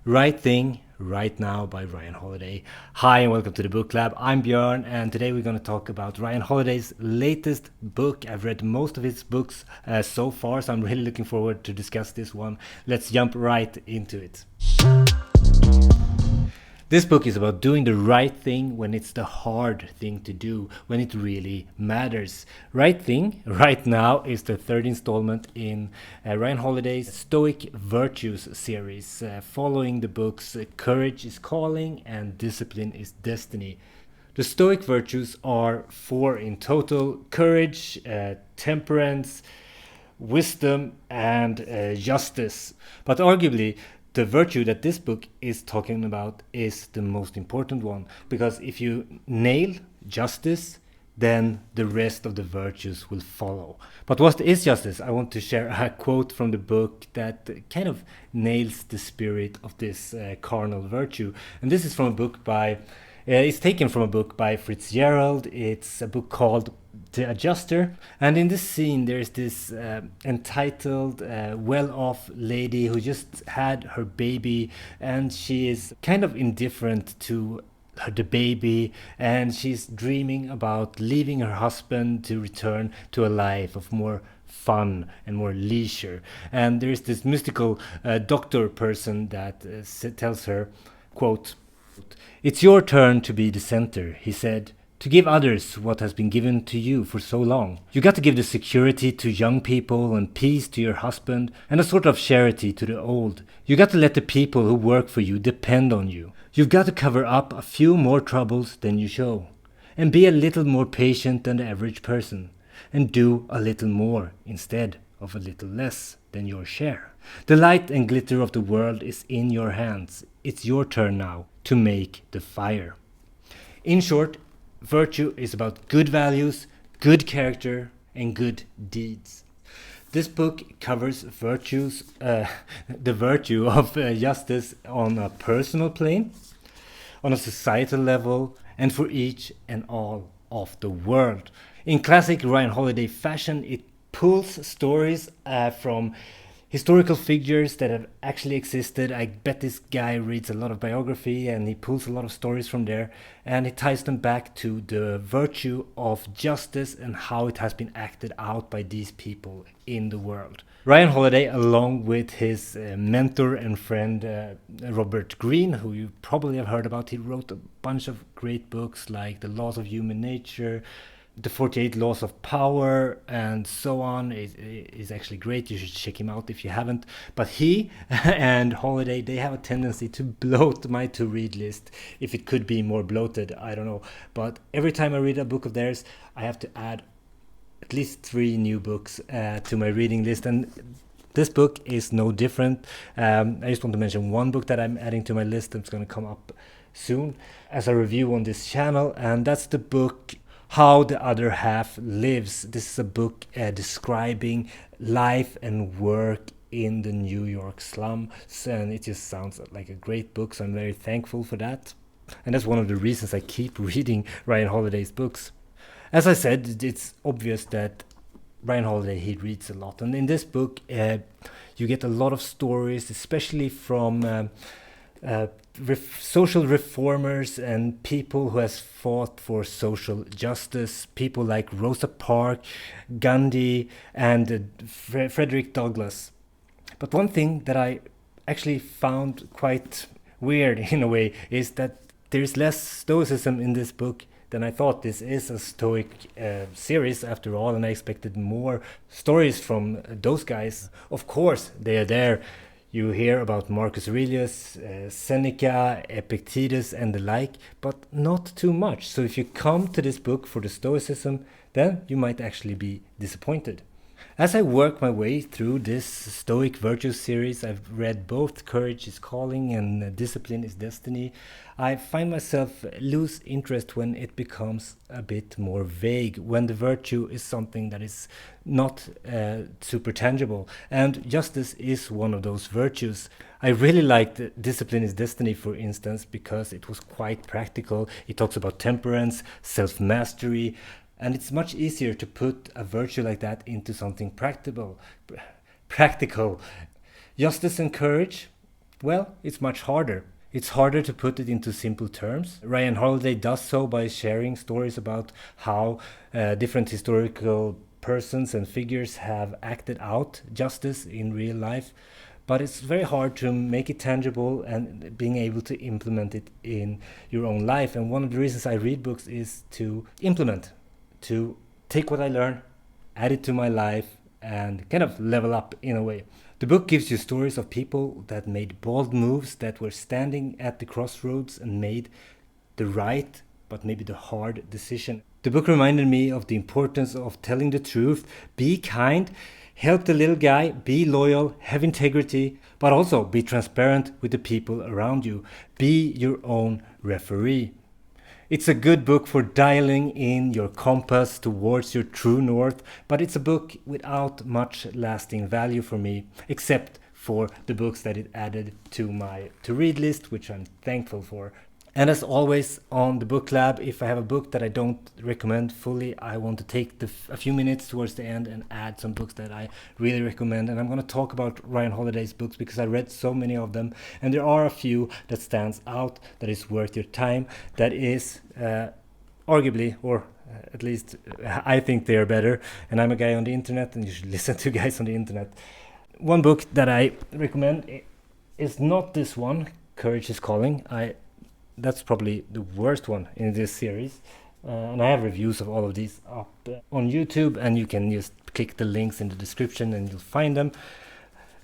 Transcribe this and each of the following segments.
Right Thing, Right Now by Ryan Holiday. Hi and welcome to the BookLab. I'm Björn and today we're going to talk about Ryan Holiday's latest book. I've read most of his books so far, so I'm really looking forward to discuss this one. Let's jump right into it. This book is about doing the right thing when it's the hard thing to do, when it really matters. Right Thing, Right Now is the third installment in Ryan Holiday's Stoic Virtues series, following the books Courage is Calling and Discipline is Destiny. The Stoic virtues are four in total: courage, temperance, wisdom, and justice. But arguably, the virtue that this book is talking about is the most important one, because if you nail justice, then the rest of the virtues will follow. But what is justice? I want to share a quote from the book that kind of nails the spirit of this cardinal virtue. And this is from a book by it's taken from a book by Fitzgerald. It's a book called The Adjuster. And in this scene, there's this entitled, well-off lady who just had her baby, and she is kind of indifferent to the baby, and she's dreaming about leaving her husband to return to a life of more fun and more leisure. And there's this mystical doctor person that tells her, quote, "It's your turn to be the center," he said, "to give others what has been given to you for so long. You got to give the security to young people and peace to your husband and a sort of charity to the old. You got to let the people who work for you depend on you. You've got to cover up a few more troubles than you show, and be a little more patient than the average person, and do a little more instead of a little less than your share. The light and glitter of the world is in your hands. It's your turn now to make the fire." In short, virtue is about good values, good character, and good deeds. This book covers virtues, the virtue of justice on a personal plane, on a societal level, and for each and all of the world. In classic Ryan Holiday fashion, it pulls stories from historical figures that have actually existed. I bet this guy reads a lot of biography and he pulls a lot of stories from there, and he ties them back to the virtue of justice and how it has been acted out by these people in the world. Ryan Holiday, along with his mentor and friend Robert Greene, who you probably have heard about, he wrote a bunch of great books like The Laws of Human Nature, The 48 Laws of Power, and so on. Is actually great. You should check him out if you haven't. But he and Holiday, they have a tendency to bloat my to-read list. If it could be more bloated, I don't know. But every time I read a book of theirs, I have to add at least 3 new books to my reading list. And this book is no different. I just want to mention one book that I'm adding to my list that's going to come up soon as a review on this channel, and that's the book How the Other Half Lives. This is a book describing life and work in the New York slums, and it just sounds like a great book, so I'm very thankful for that. And that's one of the reasons I keep reading Ryan Holiday's books. As I said, it's obvious that Ryan Holiday, he reads a lot, and in this book you get a lot of stories, especially from social reformers and people who has fought for social justice, people like Rosa Parks, Gandhi, and Frederick Douglass. But one thing that I actually found quite weird in a way is that there's less stoicism in this book than I thought. This is a stoic series after all, and I expected more stories from those guys. Of course, they are there. You hear about Marcus Aurelius, Seneca, Epictetus, and the like, but not too much. So if you come to this book for the stoicism, then you might actually be disappointed. As I work my way through this Stoic Virtues series, I've read both Courage is Calling and Discipline is Destiny. I find myself lose interest when it becomes a bit more vague, when the virtue is something that is not super tangible. And justice is one of those virtues. I really liked Discipline is Destiny, for instance, because it was quite practical. It talks about temperance, self-mastery, and it's much easier to put a virtue like that into something practical. Justice and courage, Well, it's much harder. It's harder to put it into simple terms. Ryan Holiday does so by sharing stories about how different historical persons and figures have acted out justice in real life. But it's very hard to make it tangible and being able to implement it in your own life. And one of the reasons I read books is to implement, to take what I learn, add it to my life, and kind of level up in a way. The book gives you stories of people that made bold moves, that were standing at the crossroads and made the right, but maybe the hard decision. The book reminded me of the importance of telling the truth, be kind, help the little guy, be loyal, have integrity, but also be transparent with the people around you. Be your own referee. It's a good book for dialing in your compass towards your true north, but it's a book without much lasting value for me, except for the books that it added to my to-read list, which I'm thankful for. And as always on the BookLab, if I have a book that I don't recommend fully, I want to take a few minutes towards the end and add some books that I really recommend. And I'm going to talk about Ryan Holiday's books because I read so many of them. And there are a few that stands out, that is worth your time, that is arguably, or at least I think they are better. And I'm a guy on the internet, and you should listen to guys on the internet. One book that I recommend is not this one, Courage is Calling. That's probably the worst one in this series, and I have reviews of all of these up on YouTube, and you can just click the links in the description and you'll find them.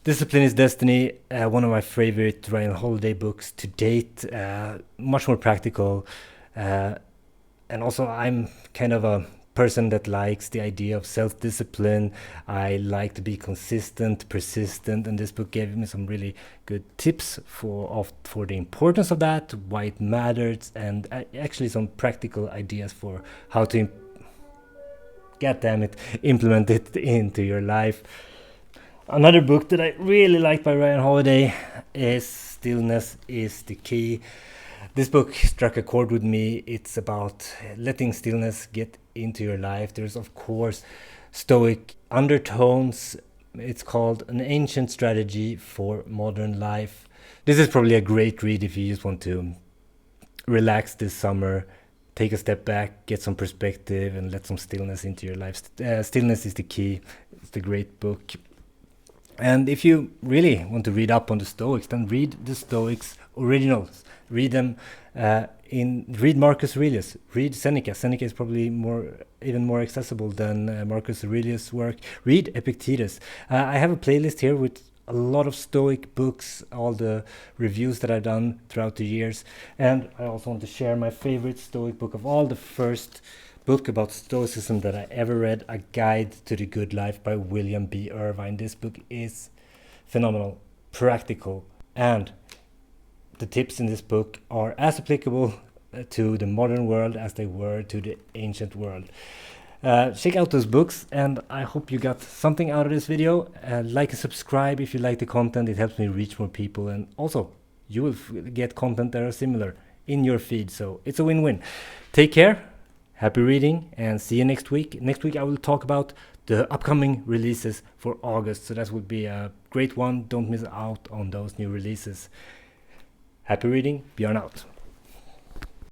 Discipline is Destiny, one of my favorite Ryan Holiday books to date, much more practical, and also I'm kind of a person that likes the idea of self-discipline. I like to be consistent, persistent, and this book gave me some really good tips for the importance of that, why it matters, and actually some practical ideas for how to implement it into your life. Another book that I really like by Ryan Holiday is Stillness is the Key. This book struck a chord with me. It's about letting stillness get into your life. There's, of course, stoic undertones. It's called An Ancient Strategy for Modern Life. This is probably a great read if you just want to relax this summer, take a step back, get some perspective, and let some stillness into your life. Stillness is the Key. It's a great book. And if you really want to read up on the Stoics, then read the Stoics originals. Read them read Marcus Aurelius, read Seneca. Seneca is probably even more accessible than Marcus Aurelius' work. Read Epictetus. I have a playlist here with a lot of Stoic books, all the reviews that I've done throughout the years. And I also want to share my favorite Stoic book of all, the first book about Stoicism that I ever read, A Guide to the Good Life by William B. Irvine. This book is phenomenal, practical, and the tips in this book are as applicable to the modern world as they were to the ancient world. Check out those books, and I hope you got something out of this video. Like and subscribe if you like the content. It helps me reach more people, and also you will get content that are similar in your feed, so it's a win-win. Take care, happy reading, and see you next week. Next week I will talk about the upcoming releases for August, so that would be a great one. Don't miss out on those new releases. Happy reading, Björn out.